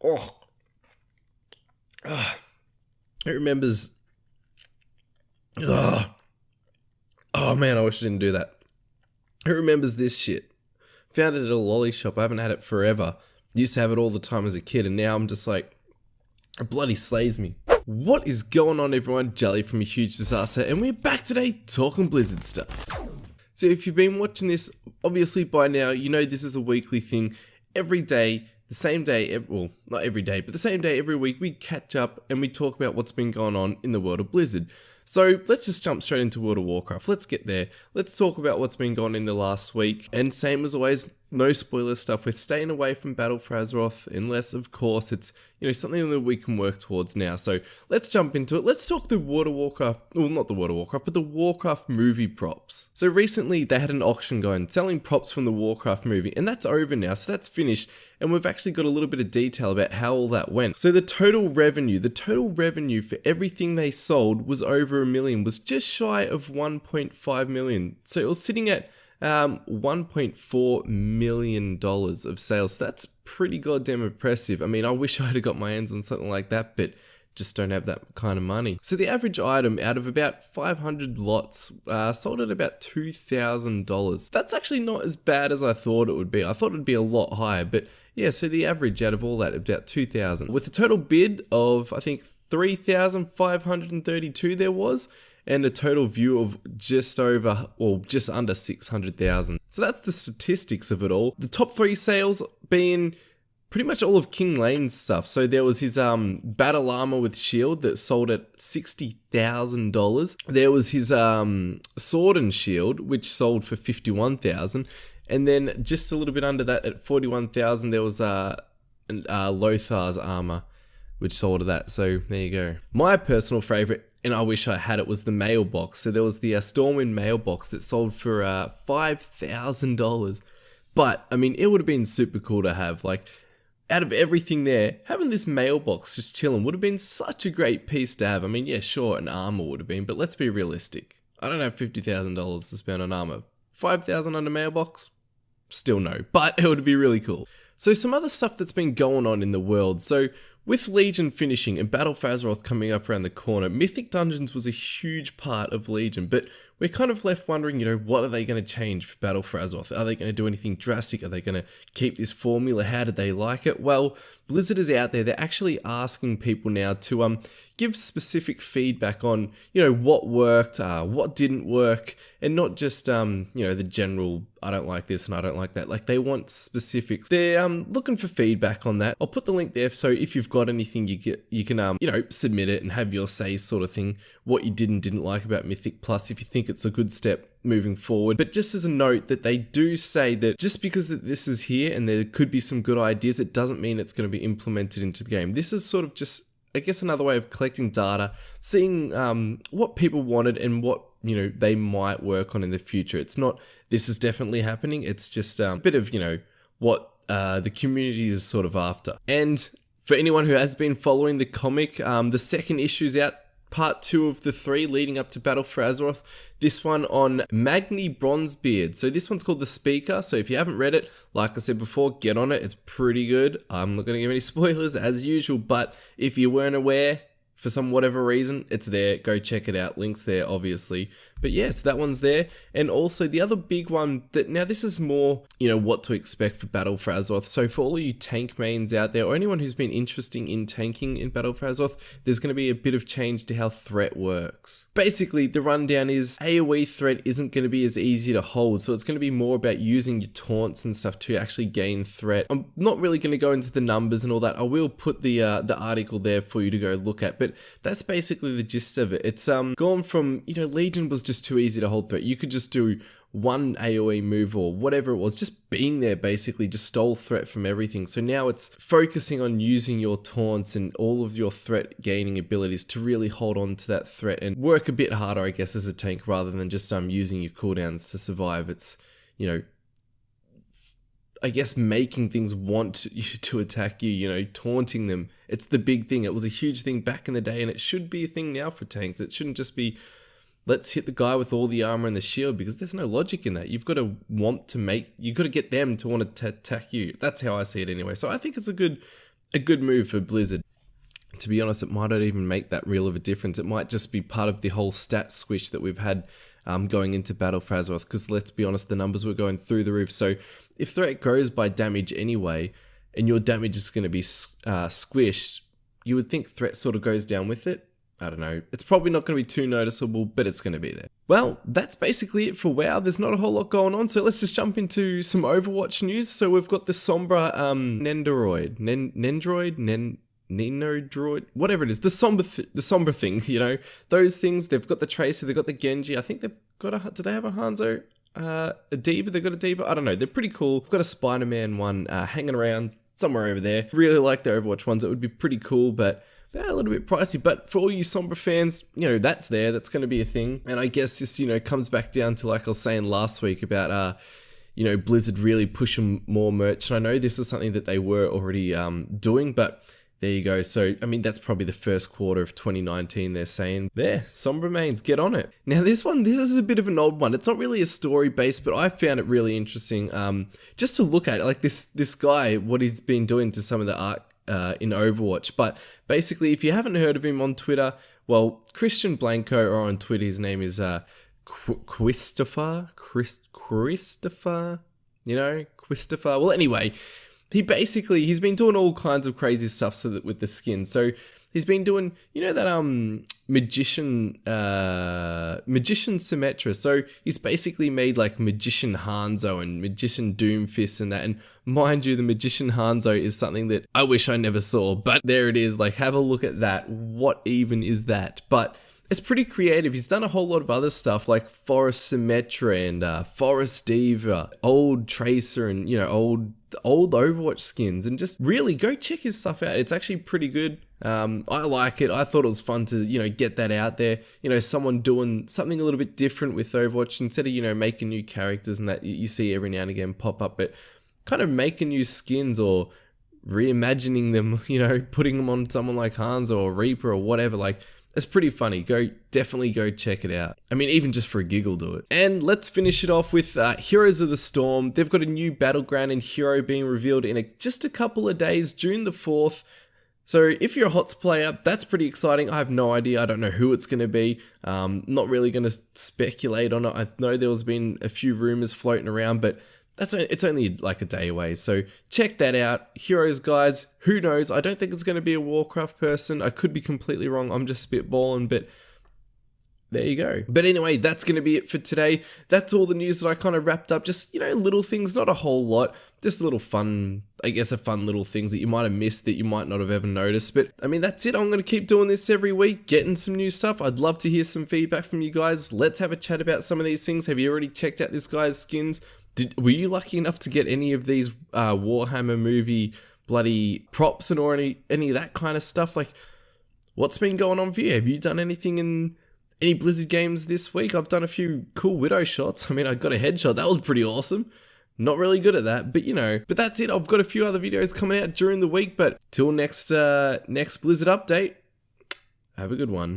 Oh, who remembers? Oh, oh man, I wish I didn't do that. Who remembers this shit? Found it at a lolly shop. I haven't had it forever. Used to have it all the time as a kid, and now I'm just like, it bloody slays me. What is going on, everyone? Jelly from A Huge Disaster, and we're back today talking Blizzard stuff. So if you've been watching this, obviously by now, you know this is a weekly thing. Every day, the same day, well, not every day, but the same day every week, we catch up and we talk about what's been going on in the world of Blizzard. So let's just jump straight into World of Warcraft. Let's get there. Let's talk about what's been going on in the last week. And same as always, no spoiler stuff. We're staying away from Battle for Azeroth, unless of course it's, something that we can work towards now. So let's jump into it. Let's talk the World of Warcraft, well, not the World of Warcraft, but the Warcraft movie props. So recently they had an auction going, selling props from the Warcraft movie, and that's over now. So that's finished. And we've actually got a little bit of detail about how all that went. So the total revenue for everything they sold was over $1 million, was just shy of 1.5 million. So it was sitting at $1.4 million of sales. So that's pretty goddamn impressive. I mean, I wish I had got my hands on something like that, but just don't have that kind of money. So the average item out of about 500 lots sold at about $2,000. That's actually not as bad as I thought it would be. I thought it'd be a lot higher, but yeah, so the average out of all that, about 2,000. With a total bid of, I think, 3,532 there was, and a total view of just over, or just under 600,000. So that's the statistics of it all. The top 3 sales being pretty much all of King Lane's stuff. So there was his battle armor with shield that sold at $60,000. There was his sword and shield, which sold for $51,000. And then just a little bit under that at $41,000, there was Lothar's armor, which sold at that. So there you go. My personal favorite, and I wish I had it, was the mailbox. So there was the Stormwind mailbox that sold for $5,000. But I mean, it would have been super cool to have. Like, out of everything there, having this mailbox just chilling would have been such a great piece to have. I mean, yeah, sure, an armor would have been, but let's be realistic. I don't have $50,000 to spend on armor. $5,000 on a mailbox? Still no, but it would be really cool. So some other stuff that's been going on in the world. So with Legion finishing and Battle for Azeroth coming up around the corner, Mythic Dungeons was a huge part of Legion, but we're kind of left wondering, what are they going to change for Battle for Azeroth? Are they going to do anything drastic? Are they going to keep this formula? How did they like it? Well, Blizzard is out there. They're actually asking people now to give specific feedback on, what worked, what didn't work, and not just, the general, I don't like this and I don't like that. Like, they want specifics. They're looking for feedback on that. I'll put the link there, so if you've got anything, you can submit it and have your say, sort of thing, what you did and didn't like about Mythic Plus, if you think it's a good step moving forward. But just as a note, that they do say that just because that this is here and there could be some good ideas, it doesn't mean it's going to be implemented into the game. This is sort of just, I guess, another way of collecting data, seeing what people wanted and what they might work on in the future. It's not, this is definitely happening. It's just a bit of, what the community is sort of after. And for anyone who has been following the comic, the second issue's out, part 2 of the 3 leading up to Battle for Azeroth. This one on Magni Bronzebeard. So this one's called The Speaker. So if you haven't read it, like I said before, get on it. It's pretty good. I'm not going to give any spoilers as usual, but if you weren't aware, for some whatever reason, it's there. Go check it out. Links there, obviously. But yes, that one's there. And also the other big one that, now this is more, what to expect for Battle for Azeroth. So for all you tank mains out there, or anyone who's been interested in tanking in Battle for Azeroth, there's going to be a bit of change to how threat works. Basically, the rundown is AoE threat isn't going to be as easy to hold. So it's going to be more about using your taunts and stuff to actually gain threat. I'm not really going to go into the numbers and all that. I will put the article there for you to go look at. But that's basically the gist of it. It's gone from, Legion was just too easy to hold threat. You could just do one AoE move or whatever it was, just being there basically just stole threat from everything. So now it's focusing on using your taunts and all of your threat gaining abilities to really hold on to that threat and work a bit harder, I guess, as a tank rather than just using your cooldowns to survive. It's, I guess, making things want you to attack you, taunting them. It's the big thing. It was a huge thing back in the day, and it should be a thing now for tanks. It shouldn't just be, let's hit the guy with all the armor and the shield, because there's no logic in that. You've got to you've got to get them to want to attack you. That's how I see it anyway. So I think it's a good a good move for Blizzard. To be honest, it might not even make that real of a difference. It might just be part of the whole stat squish that we've had going into Battle for Azeroth, because let's be honest, the numbers were going through the roof. So if threat grows by damage anyway, and your damage is going to be squished, you would think threat sort of goes down with it. I don't know. It's probably not going to be too noticeable, but it's going to be there. Well, that's basically it for WoW. There's not a whole lot going on, so let's just jump into some Overwatch news. So we've got the Sombra Nendoroid, whatever it is, the somber thing, you know, those things. They've got the Tracer, they've got the Genji. I think they've got do they have a Hanzo? A Diva? They've got a Diva? I don't know. They're pretty cool. We've got a Spider-Man one hanging around somewhere over there. Really like the Overwatch ones. It would be pretty cool, but they're a little bit pricey. But for all you Sombra fans, you know, that's going to be a thing. And I guess this, you know, comes back down to, like I was saying last week about, you know, Blizzard really pushing more merch. And I know this is something that they were already doing, but there you go. So, I mean, that's probably the first quarter of 2019, they're saying. There, Sombra mains, get on it. Now, this is a bit of an old one. It's not really a story based, but I found it really interesting just to look at it. Like this guy, what he's been doing to some of the art in Overwatch. But basically, if you haven't heard of him on Twitter, well, Christian Blanco, or on Twitter, his name is Christopher, you know, Christopher. Well, anyway, he's been doing all kinds of crazy stuff with the skin. So he's been doing, you know, that magician Symmetra. So he's basically made like Magician Hanzo and Magician Doomfist and that. And mind you, the Magician Hanzo is something that I wish I never saw, but there it is. Like, have a look at that. What even is that? But it's pretty creative. He's done a whole lot of other stuff like Forest Symmetra and Forest Diva, old Tracer, and, you know, old Overwatch skins. And just really go check his stuff out. It's actually pretty good. I like it. I thought it was fun to, you know, get that out there. You know, someone doing something a little bit different with Overwatch instead of, you know, making new characters and that you see every now and again pop up, but kind of making new skins or reimagining them, you know, putting them on someone like Hanzo or Reaper or whatever. Like, it's pretty funny. Definitely go check it out. I mean, even just for a giggle, do it. And let's finish it off with Heroes of the Storm. They've got a new battleground and hero being revealed in just a couple of days, June the 4th. So if you're a HOTS player, that's pretty exciting. I have no idea. I don't know who it's going to be. Not really going to speculate on it. I know there's been a few rumors floating around, but it's only like a day away. So check that out. Heroes, guys, who knows? I don't think it's going to be a Warcraft person. I could be completely wrong. I'm just spitballing, but there you go. But anyway, that's going to be it for today. That's all the news that I kind of wrapped up. Just, you know, little things, not a whole lot. Just little fun, I guess, fun little things that you might have missed, that you might not have ever noticed. But I mean, that's it. I'm going to keep doing this every week, getting some new stuff. I'd love to hear some feedback from you guys. Let's have a chat about some of these things. Have you already checked out this guy's skins? Were you lucky enough to get any of these Warhammer movie bloody props or any of that kind of stuff? Like, what's been going on for you? Have you done anything in any Blizzard games this week? I've done a few cool Widow shots. I mean, I got a headshot. That was pretty awesome. Not really good at that, but you know. But that's it. I've got a few other videos coming out during the week. But till next Blizzard update, have a good one.